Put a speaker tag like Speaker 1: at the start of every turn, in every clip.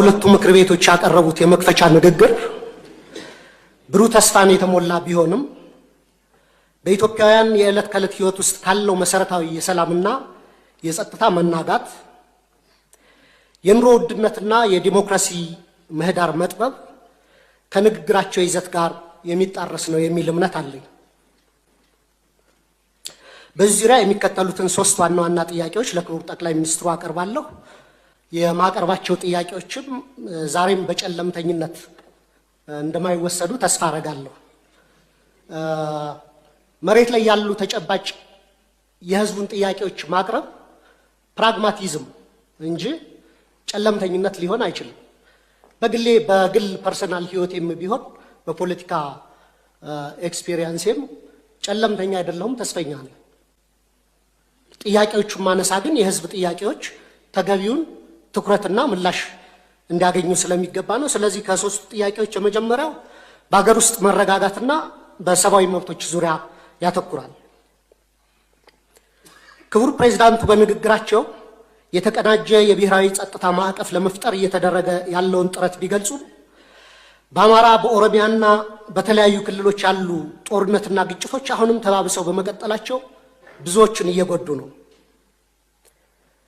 Speaker 1: ሁለቱ ምክር ቤቶች ያቀረቡት የመክፈቻ ንግግር ብሩህ ተስፋን የተሞላ ቢሆንም በኢትዮጵያውያን የዕለት ከዕለት ህይወት ውስጥ ካለው መሰረታዊ የሰላምና የጸጥታ መናጋት፣ የኑሮ ውድነትና የዲሞክራሲ ምህዳር መጥበብ ከንግግራቸው ይዘት ጋር የሚጣረስ ነው የሚል እምነት አለኝ። በዚህ ዙሪያ የሚከተሉትን ሶስት ዋና ዋና ጥያቄዎች ለክቡር ጠቅላይ ሚኒስትሩ አቀርባለሁ። የማቀርባቸው ጥያቄዎችም ዛሬም በጨለምተኝነት እንደማይወሰዱ ተስፋ አደርጋለሁ። መሬት ላይ ያሉ ተጨባጭ የህዝቡን ጥያቄዎች ማቅረብ ፕራግማቲዝም እንጂ ጨለምተኝነት ሊሆን አይችልም። በግል ፐርሰናል ህይወቴም ቢሆን በፖለቲካ ኤክስፒሪየንስም ጨለምተኛ አይደለሁም፣ ተስፈኛ ነኝ። ጥያቄዎቹን ማነሳ ግን የህዝብ ጥያቄዎች ተገቢውን ትኩረትና ምላሽ እንዲያገኙ ስለሚገባ ነው። ስለዚህ ከሶስቱ ጥያቄዎች የመጀመሪያው በሀገር ውስጥ መረጋጋትና በሰብአዊ መብቶች ዙሪያ ያተኩራል። ክቡር ፕሬዝዳንቱ በንግግራቸው የተቀናጀ የብሔራዊ ጸጥታ ማዕቀፍ ለመፍጠር እየተደረገ ያለውን ጥረት ቢገልጹ በአማራ በኦሮሚያና በተለያዩ ክልሎች ያሉ ጦርነትና ግጭቶች አሁንም ተባብሰው በመቀጠላቸው ብዙዎችን እየጎዱ ነው።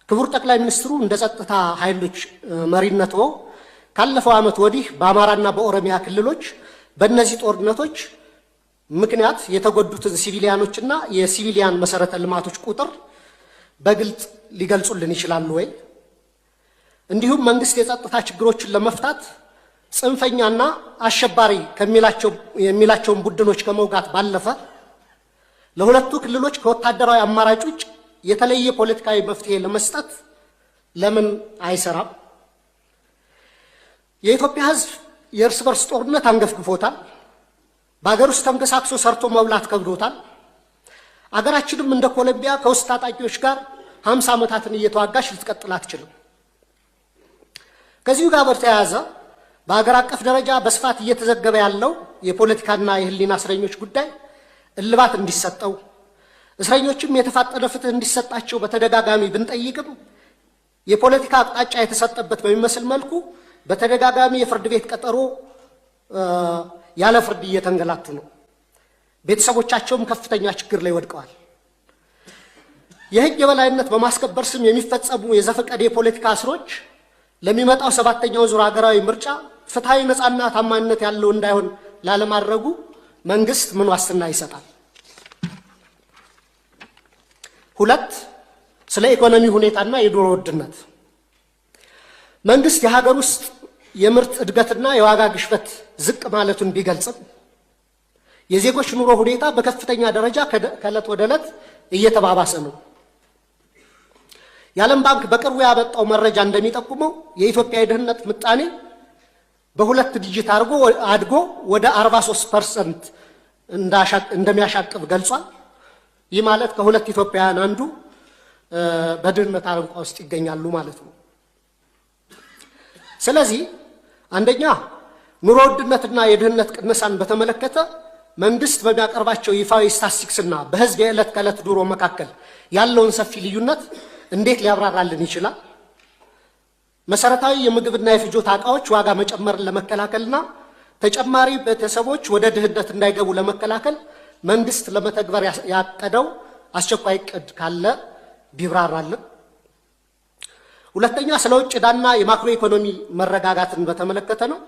Speaker 1: ክቡር ጠቅላይ ሚኒስትሩ እንደ ጸጥታ ኃይሎች መሪነቶ ካለፈው ዓመት ወዲህ በአማራና በኦሮሚያ ክልሎች በእነዚህ ጦርነቶች ምክንያት የተጎዱትን ሲቪሊያኖችና የሲቪሊያን መሰረተ ልማቶች ቁጥር በግልጽ ሊገልጹልን ይችላሉ ወይ? እንዲሁም መንግስት የጸጥታ ችግሮችን ለመፍታት ጽንፈኛና አሸባሪ የሚላቸውን ቡድኖች ከመውጋት ባለፈ ለሁለቱ ክልሎች ከወታደራዊ አማራጭ ውጭ የተለየ ፖለቲካዊ መፍትሄ ለመስጠት ለምን አይሰራም? የኢትዮጵያ ሕዝብ የእርስ በርስ ጦርነት አንገፍግፎታል። በሀገር ውስጥ ተንቀሳቅሶ ሰርቶ መብላት ከብዶታል። አገራችንም እንደ ኮሎምቢያ ከውስጥ ታጣቂዎች ጋር 50 ዓመታትን እየተዋጋች ልትቀጥል አትችልም። ከዚሁ ጋር በተያያዘ በሀገር አቀፍ ደረጃ በስፋት እየተዘገበ ያለው የፖለቲካና የህሊና እስረኞች ጉዳይ እልባት እንዲሰጠው፣ እስረኞችም የተፋጠነ ፍትህ እንዲሰጣቸው በተደጋጋሚ ብንጠይቅም የፖለቲካ አቅጣጫ የተሰጠበት በሚመስል መልኩ በተደጋጋሚ የፍርድ ቤት ቀጠሮ ያለ ፍርድ እየተንገላቱ ነው። ቤተሰቦቻቸውም ከፍተኛ ችግር ላይ ወድቀዋል። የህግ የበላይነት በማስከበር ስም የሚፈጸሙ የዘፈቀደ የፖለቲካ እስሮች ለሚመጣው 7ኛው ዙር ሀገራዊ ምርጫ ፍትሃዊ፣ ነፃና ታማኝነት ያለው እንዳይሆን ላለማድረጉ መንግስት ምን ዋስትና ይሰጣል? ሁለት፣ ስለ ኢኮኖሚ ሁኔታና የኑሮ ውድነት መንግስት የሀገር ውስጥ የምርት እድገትና የዋጋ ግሽበት ዝቅ ማለቱን ቢገልጽም የዜጎች ኑሮ ሁኔታ በከፍተኛ ደረጃ ከዕለት ወደ ዕለት እየተባባሰ ነው። የዓለም ባንክ በቅርቡ ያወጣው መረጃ እንደሚጠቁመው የኢትዮጵያ የድህነት ምጣኔ በ2 ዲጂት አድጎ ወደ 43% እንደሚያሻቅብ ገልጿል። ይህ ማለት ከሁለት ኢትዮጵያውያን አንዱ በድህነት አረንቋ ውስጥ ይገኛሉ ማለት ነው። ስለዚህ አንደኛ ኑሮ ውድነትና የድህነት ቅነሳን በተመለከተ መንግስት በሚያቀርባቸው ይፋዊ ስታቲስቲክስና በህዝብ የዕለት ከዕለት ኑሮ መካከል ያለውን ሰፊ ልዩነት እንዴት ሊያብራራልን ይችላል? መሰረታዊ የምግብና የፍጆታ ዕቃዎች ዋጋ መጨመርን ለመከላከልና ተጨማሪ ቤተሰቦች ወደ ድህነት እንዳይገቡ ለመከላከል መንግስት ለመተግበር ያቀደው አስቸኳይ ዕቅድ ካለ ቢብራራልን። ሁለተኛ ስለ ውጭ ዕዳና የማክሮ ኢኮኖሚ መረጋጋትን በተመለከተ ነው።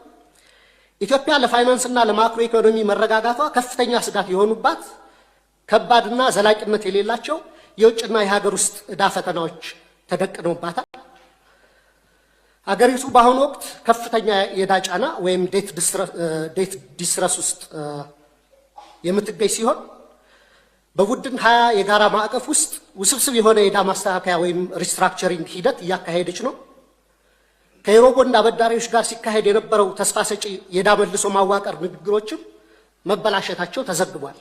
Speaker 1: ኢትዮጵያ ለፋይናንስና ለማክሮ ኢኮኖሚ መረጋጋቷ ከፍተኛ ስጋት የሆኑባት ከባድና ዘላቂነት የሌላቸው የውጭና የሀገር ውስጥ ዕዳ ፈተናዎች ተደቅነውባታል። አገሪቱ በአሁኑ ወቅት ከፍተኛ የዕዳ ጫና ወይም ዴት ዲስትረስ ውስጥ የምትገኝ ሲሆን በቡድን 20 የጋራ ማዕቀፍ ውስጥ ውስብስብ የሆነ የዕዳ ማስተካከያ ወይም ሪስትራክቸሪንግ ሂደት እያካሄደች ነው። ከዩሮቦንድ አበዳሪዎች ጋር ሲካሄድ የነበረው ተስፋ ሰጪ የዕዳ መልሶ ማዋቀር ንግግሮችም መበላሸታቸው ተዘግቧል።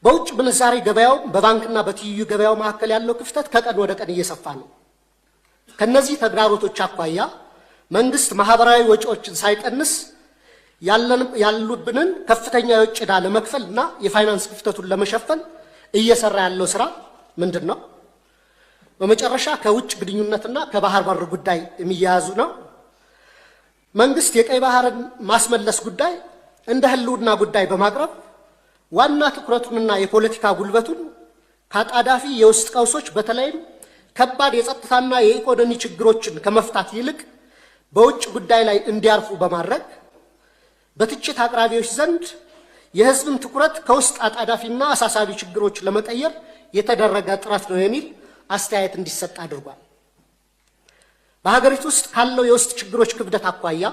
Speaker 1: በውጭ ምንዛሪ ገበያው በባንክና በትይዩ ገበያው መካከል ያለው ክፍተት ከቀን ወደ ቀን እየሰፋ ነው። ከነዚህ ተግዳሮቶች አኳያ መንግስት ማህበራዊ ወጪዎችን ሳይቀንስ ያሉብንን ከፍተኛ የውጭ ዕዳ ለመክፈልና የፋይናንስ ክፍተቱን ለመሸፈን እየሰራ ያለው ስራ ምንድን ነው? በመጨረሻ ከውጭ ግንኙነትና ከባህር በር ጉዳይ የሚያያዙ ነው። መንግስት የቀይ ባህርን ማስመለስ ጉዳይ እንደ ህልውና ጉዳይ በማቅረብ ዋና ትኩረቱንና የፖለቲካ ጉልበቱን ከአጣዳፊ የውስጥ ቀውሶች በተለይም ከባድ የጸጥታና የኢኮኖሚ ችግሮችን ከመፍታት ይልቅ በውጭ ጉዳይ ላይ እንዲያርፉ በማድረግ በትችት አቅራቢዎች ዘንድ የህዝብን ትኩረት ከውስጥ አጣዳፊና አሳሳቢ ችግሮች ለመቀየር የተደረገ ጥረት ነው የሚል አስተያየት እንዲሰጥ አድርጓል። በሀገሪቱ ውስጥ ካለው የውስጥ ችግሮች ክብደት አኳያ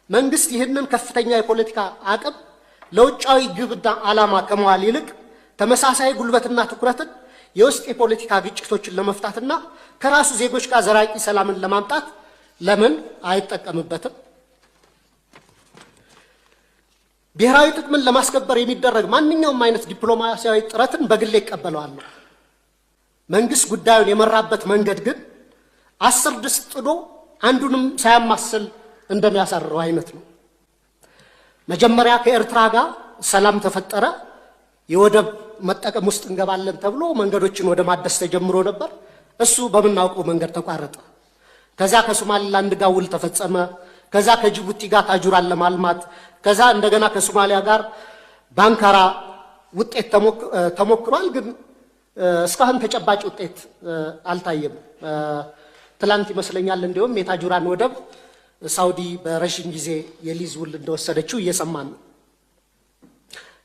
Speaker 1: መንግስት ይህንን ከፍተኛ የፖለቲካ አቅም ለውጫዊ ግብና ዓላማ ከመዋል ይልቅ ተመሳሳይ ጉልበትና ትኩረትን የውስጥ የፖለቲካ ግጭቶችን ለመፍታትና ከራሱ ዜጎች ጋር ዘላቂ ሰላምን ለማምጣት ለምን አይጠቀምበትም? ብሔራዊ ጥቅምን ለማስከበር የሚደረግ ማንኛውም አይነት ዲፕሎማሲያዊ ጥረትን በግሌ እቀበለዋለሁ። መንግስት ጉዳዩን የመራበት መንገድ ግን 10 ድስት ጥዶ አንዱንም ሳያማስል እንደሚያሳርረው አይነት ነው። መጀመሪያ ከኤርትራ ጋር ሰላም ተፈጠረ፣ የወደብ መጠቀም ውስጥ እንገባለን ተብሎ መንገዶችን ወደ ማደስ ተጀምሮ ነበር። እሱ በምናውቀው መንገድ ተቋረጠ። ከዛ ከሶማሊላንድ ጋር ውል ተፈጸመ። ከዛ ከጅቡቲ ጋር ታጁራን ለማልማት ከዛ እንደገና ከሶማሊያ ጋር ባንካራ ውጤት ተሞክሯል። ግን እስካሁን ተጨባጭ ውጤት አልታየም። ትላንት ይመስለኛል እንዲሁም የታጁራን ወደብ ሳውዲ በረዥም ጊዜ የሊዝ ውል እንደወሰደችው እየሰማን ነው።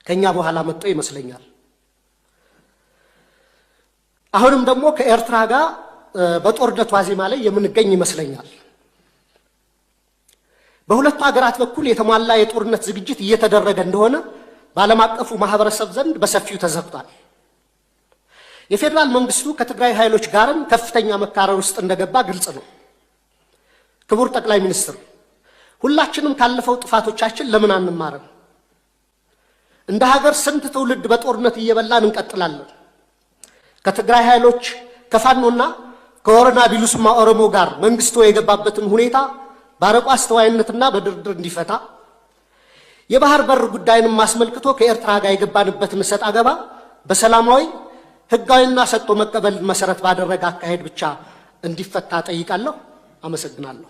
Speaker 1: ከኛ በኋላ መጥቶ ይመስለኛል። አሁንም ደግሞ ከኤርትራ ጋር በጦርነት ዋዜማ ላይ የምንገኝ ይመስለኛል። በሁለቱ ሀገራት በኩል የተሟላ የጦርነት ዝግጅት እየተደረገ እንደሆነ በዓለም አቀፉ ማህበረሰብ ዘንድ በሰፊው ተዘግቷል። የፌዴራል መንግስቱ ከትግራይ ኃይሎች ጋርም ከፍተኛ መካረር ውስጥ እንደገባ ግልጽ ነው። ክቡር ጠቅላይ ሚኒስትር፣ ሁላችንም ካለፈው ጥፋቶቻችን ለምን አንማርም? እንደ ሀገር ስንት ትውልድ በጦርነት እየበላን እንቀጥላለን? ከትግራይ ኃይሎች ከፋኖና ከወረና ቢሉስማ ኦሮሞ ጋር መንግስቱ የገባበትን ሁኔታ ባረቆ አስተዋይነትና በድርድር እንዲፈታ፣ የባህር በር ጉዳይንም አስመልክቶ ከኤርትራ ጋር የገባንበትን ሰጥ አገባ በሰላማዊ ህጋዊና ሰጥቶ መቀበል መሰረት ባደረገ አካሄድ ብቻ እንዲፈታ ጠይቃለሁ። አመሰግናለሁ።